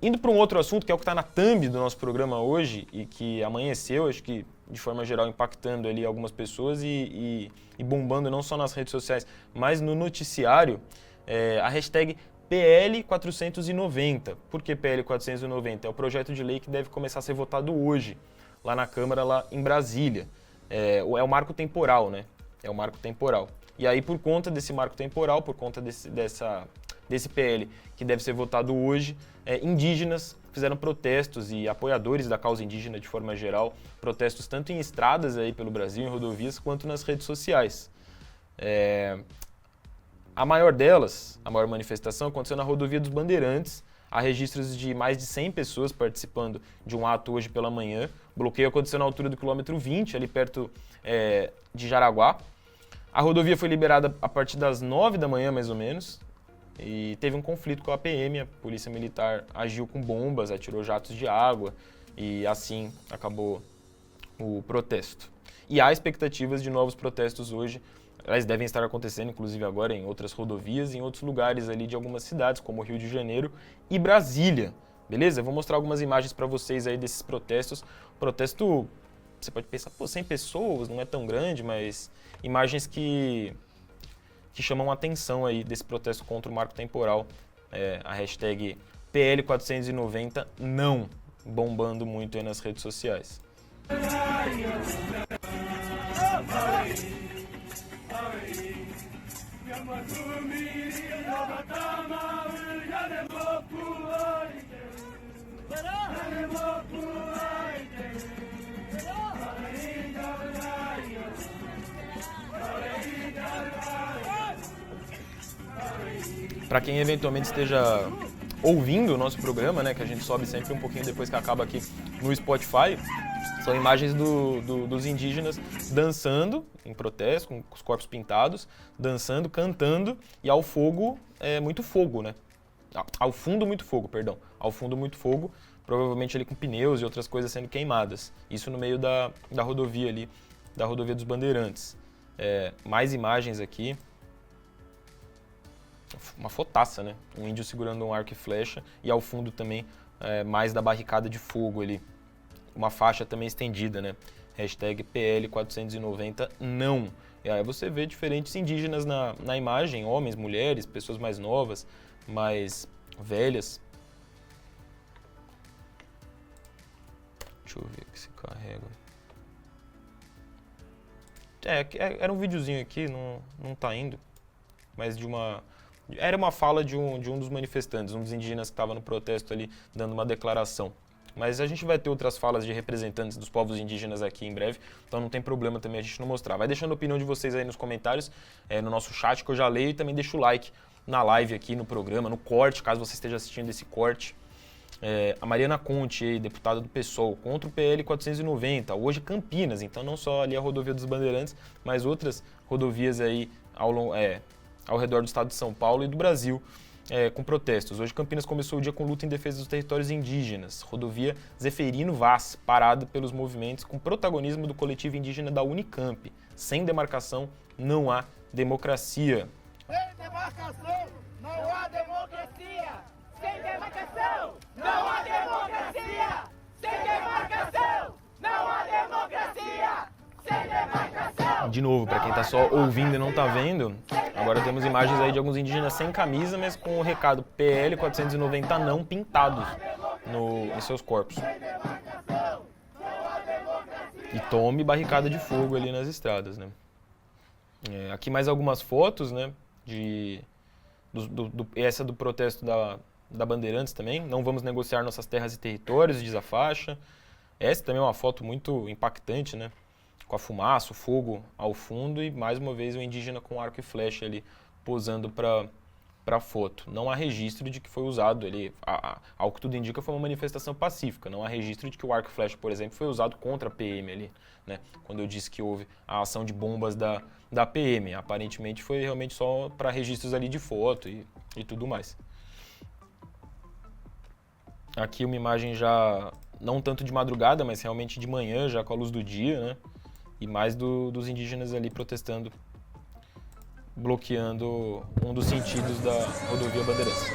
Indo para um outro assunto, que é o que está na thumb do nosso programa hoje e que amanheceu, acho que de forma geral impactando ali algumas pessoas e bombando não só nas redes sociais, mas no noticiário, a hashtag PL490. Por que PL490? É o projeto de lei que deve começar a ser votado hoje, lá na Câmara, lá em Brasília. É o marco temporal, né? É o marco temporal. E aí, por conta desse marco temporal, por conta desse PL que deve ser votado hoje, indígenas fizeram protestos e apoiadores da causa indígena de forma geral, protestos tanto em estradas aí pelo Brasil, em rodovias, quanto nas redes sociais. A maior delas, a maior manifestação, aconteceu na rodovia dos Bandeirantes. Há registros de mais de 100 pessoas participando de um ato hoje pela manhã. O bloqueio aconteceu na altura do quilômetro 20, ali perto de Jaraguá. A rodovia foi liberada a partir das 9 da manhã, mais ou menos, e teve um conflito com a PM. A polícia militar agiu com bombas, atirou jatos de água e assim acabou o protesto. E há expectativas de novos protestos hoje. Elas devem estar acontecendo, inclusive agora, em outras rodovias e em outros lugares ali de algumas cidades, como Rio de Janeiro e Brasília. Beleza? Eu vou mostrar algumas imagens para vocês aí desses protestos. Protesto, você pode pensar, 100 pessoas, não é tão grande, mas imagens que chamam a atenção aí desse protesto contra o marco temporal. A hashtag PL490 não bombando muito aí nas redes sociais. Para quem eventualmente esteja ouvindo o nosso programa, né, que a gente sobe sempre um pouquinho depois que acaba aqui no Spotify, são imagens dos indígenas dançando em protesto, com os corpos pintados, dançando, cantando, e ao fogo, muito fogo, né? Ao fundo, muito fogo, perdão. Ao fundo, muito fogo, provavelmente ali com pneus e outras coisas sendo queimadas. Isso no meio da rodovia ali, da rodovia dos Bandeirantes. Mais imagens aqui. Uma fotaça, né? Um índio segurando um arco e flecha, e ao fundo também mais da barricada de fogo ali. Uma faixa também estendida, né? Hashtag PL490 não. E aí você vê diferentes indígenas na imagem, homens, mulheres, pessoas mais novas, mais velhas. Deixa eu ver aqui se carrega. Era um videozinho aqui, não tá indo, mas era uma fala de um dos manifestantes, um dos indígenas que estava no protesto ali, dando uma declaração. Mas a gente vai ter outras falas de representantes dos povos indígenas aqui em breve, então não tem problema também a gente não mostrar. Vai deixando a opinião de vocês aí nos comentários, no nosso chat, que eu já leio, e também deixa o like na live aqui, no programa, no corte, caso você esteja assistindo esse corte. A Mariana Conte, deputada do PSOL, contra o PL 490, hoje Campinas, então não só ali a rodovia dos Bandeirantes, mas outras rodovias aí ao redor do estado de São Paulo e do Brasil, com protestos. Hoje Campinas começou o dia com luta em defesa dos territórios indígenas. Rodovia Zeferino Vaz, parada pelos movimentos com protagonismo do coletivo indígena da Unicamp. Sem demarcação, não há democracia. Sem demarcação, não há democracia! Sem demarcação, não há democracia! Sem demarcação, não há democracia! Sem demarcação! De novo, para quem está só ouvindo e não está vendo, agora temos imagens aí de alguns indígenas sem camisa, mas com o recado PL 490 não pintados em seus corpos. E tome barricada de fogo ali nas estradas, né? Aqui mais algumas fotos, né? Essa do protesto da Bandeirantes também. Não vamos negociar nossas terras e territórios, diz a faixa. Essa também é uma foto muito impactante, né? Com a fumaça, o fogo ao fundo e mais uma vez o indígena com arco e flecha ali posando para foto. Não há registro de que foi usado ali, ao que tudo indica foi uma manifestação pacífica, não há registro de que o arco e flecha, por exemplo, foi usado contra a PM ali, né? Quando eu disse que houve a ação de bombas da PM, aparentemente foi realmente só para registros ali de foto e tudo mais. Aqui uma imagem já, não tanto de madrugada, mas realmente de manhã, já com a luz do dia, né? E mais dos indígenas ali protestando, bloqueando um dos sentidos da rodovia Bandeirantes.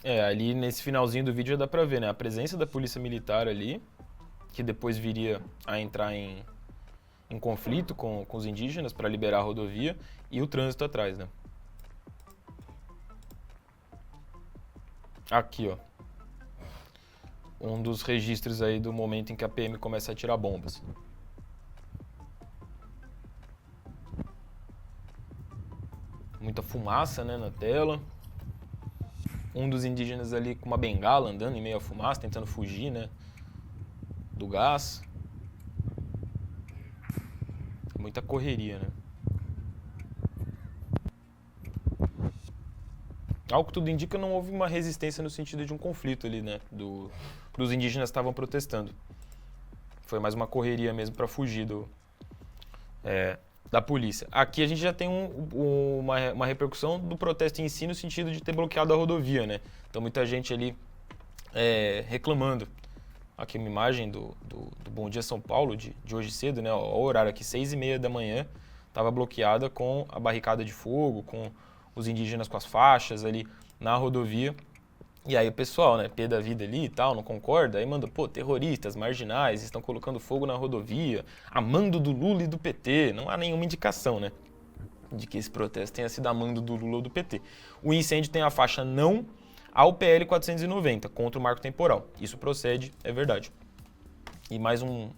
Ali nesse finalzinho do vídeo já dá pra ver, né? A presença da polícia militar ali, que depois viria a entrar em conflito com os indígenas para liberar a rodovia, e o trânsito atrás, né? Aqui, ó. Um dos registros aí do momento em que a PM começa a atirar bombas. Muita fumaça, né, na tela. Um dos indígenas ali com uma bengala andando em meio à fumaça, tentando fugir, né, do gás. Muita correria, né. Ao que tudo indica, não houve uma resistência no sentido de um conflito ali, né, dos indígenas que estavam protestando. Foi mais uma correria mesmo para fugir da polícia. Aqui a gente já tem uma repercussão do protesto em si no sentido de ter bloqueado a rodovia, né? Então muita gente ali reclamando. Aqui uma imagem do Bom Dia São Paulo de hoje cedo, né? O horário aqui, 6h30 da manhã, estava bloqueada com a barricada de fogo, com os indígenas com as faixas ali na rodovia. E aí o pessoal, né, pé da vida ali e tal, não concorda, aí manda, terroristas, marginais, estão colocando fogo na rodovia, a mando do Lula e do PT. Não há nenhuma indicação, né, de que esse protesto tenha sido a mando do Lula ou do PT. O incêndio tem a faixa não ao PL 490, contra o marco temporal. Isso procede, é verdade. E mais um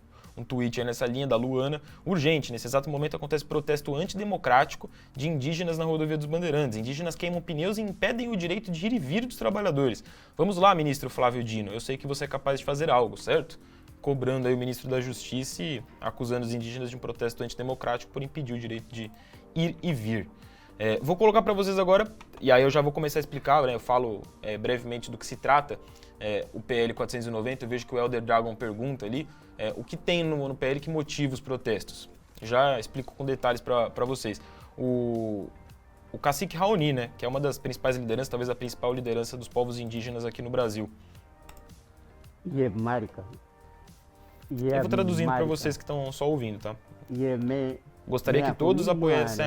tweet aí nessa linha da Luana. Urgente, nesse exato momento acontece protesto antidemocrático de indígenas na rodovia dos Bandeirantes. Indígenas queimam pneus e impedem o direito de ir e vir dos trabalhadores. Vamos lá, ministro Flávio Dino, eu sei que você é capaz de fazer algo, certo? Cobrando aí o ministro da Justiça e acusando os indígenas de um protesto antidemocrático por impedir o direito de ir e vir. Vou colocar para vocês agora, e aí eu já vou começar a explicar, né? Eu falo brevemente do que se trata o PL 490, eu vejo que o Elder Dragon pergunta ali, o que tem no PL que motiva os protestos. Já explico com detalhes para vocês. O cacique Raoni, né, que é uma das principais lideranças, talvez a principal liderança dos povos indígenas aqui no Brasil. Eu vou traduzindo para vocês que estão só ouvindo, tá? Gostaria que todos apoiassem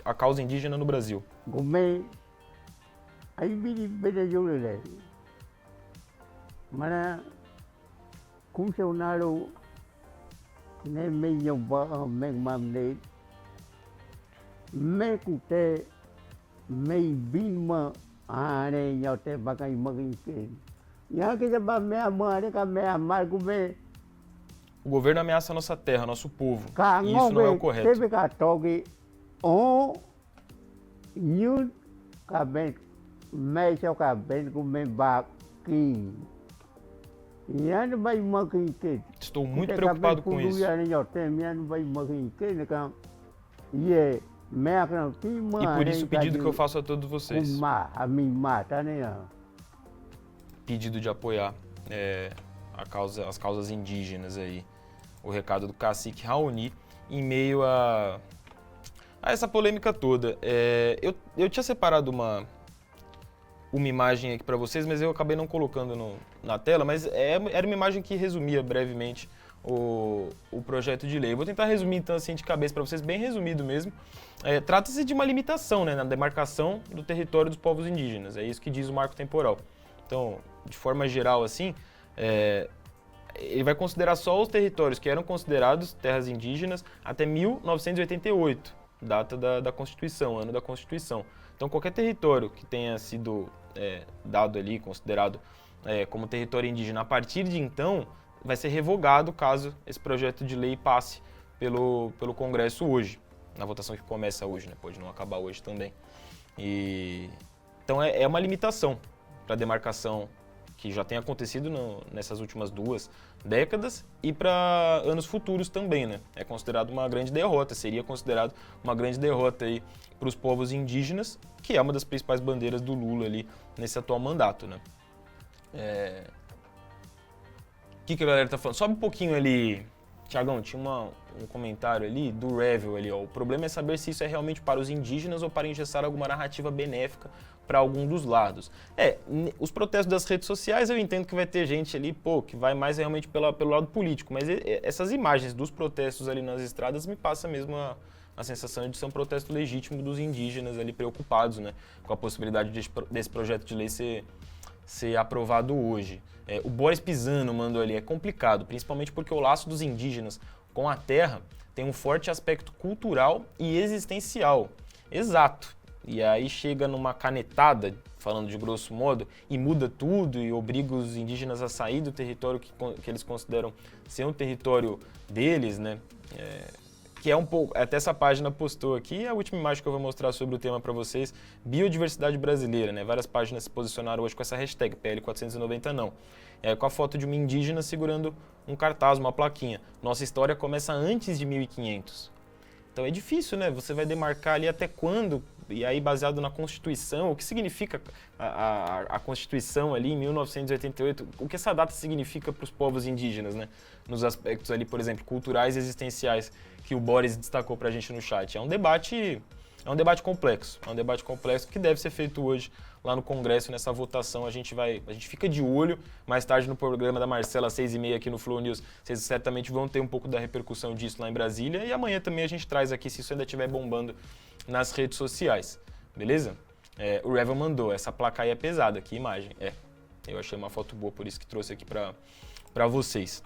a causa indígena no Brasil. O governo ameaça a nossa terra, nosso povo, e isso não é o correto. Estou muito preocupado com isso. E por isso o pedido que eu faço a todos vocês. Pedido de apoiar as causas indígenas aí. O recado do cacique Raoni em meio a essa polêmica toda. Eu tinha separado uma imagem aqui para vocês, mas eu acabei não colocando na tela, mas era uma imagem que resumia brevemente o projeto de lei. Eu vou tentar resumir então assim de cabeça para vocês, bem resumido mesmo. Trata-se de uma limitação, né, na demarcação do território dos povos indígenas, é isso que diz o marco temporal. Então, de forma geral assim, ele vai considerar só os territórios que eram considerados terras indígenas até 1988, data da Constituição, ano da Constituição. Então, qualquer território que tenha sido dado ali, considerado como território indígena, a partir de então, vai ser revogado caso esse projeto de lei passe pelo Congresso hoje, na votação que começa hoje, né? Pode não acabar hoje também. Então, é uma limitação para a demarcação que já tem acontecido nessas últimas 2 décadas e para anos futuros também, né? É considerado uma grande derrota, seria considerado uma grande derrota aí para os povos indígenas, que é uma das principais bandeiras do Lula ali nesse atual mandato, né? O que a galera tá falando? Sobe um pouquinho ali, Tiagão, tinha um comentário ali do Revel ali, ó. O problema é saber se isso é realmente para os indígenas ou para engessar alguma narrativa benéfica para algum dos lados. Os protestos das redes sociais eu entendo que vai ter gente ali, que vai mais realmente pelo lado político, mas essas imagens dos protestos ali nas estradas me passam mesmo a sensação de ser um protesto legítimo dos indígenas ali preocupados, né, com a possibilidade desse projeto de lei ser aprovado hoje. O Boris Pisano mandou ali, é complicado, principalmente porque o laço dos indígenas com a terra tem um forte aspecto cultural e existencial. Exato. E aí chega numa canetada, falando de grosso modo, e muda tudo e obriga os indígenas a sair do território que eles consideram ser um território deles, né? Que é um pouco, até essa página postou aqui, a última imagem que eu vou mostrar sobre o tema para vocês, biodiversidade brasileira, né? Várias páginas se posicionaram hoje com essa hashtag, PL490 não. Com a foto de uma indígena segurando um cartaz, uma plaquinha. Nossa história começa antes de 1500. Então é difícil, né? Você vai demarcar ali até quando, e aí baseado na Constituição, o que significa a Constituição ali em 1988, o que essa data significa para os povos indígenas, né? Nos aspectos ali, por exemplo, culturais e existenciais que o Boris destacou para a gente no chat. É um debate complexo, que deve ser feito hoje lá no Congresso, nessa votação. A gente fica de olho, mais tarde no programa da Marcela, às 6h30 aqui no Flow News, vocês certamente vão ter um pouco da repercussão disso lá em Brasília, e amanhã também a gente traz aqui, se isso ainda estiver bombando nas redes sociais, beleza? O Revel mandou, essa placa aí é pesada, que imagem. Eu achei uma foto boa, por isso que trouxe aqui para vocês.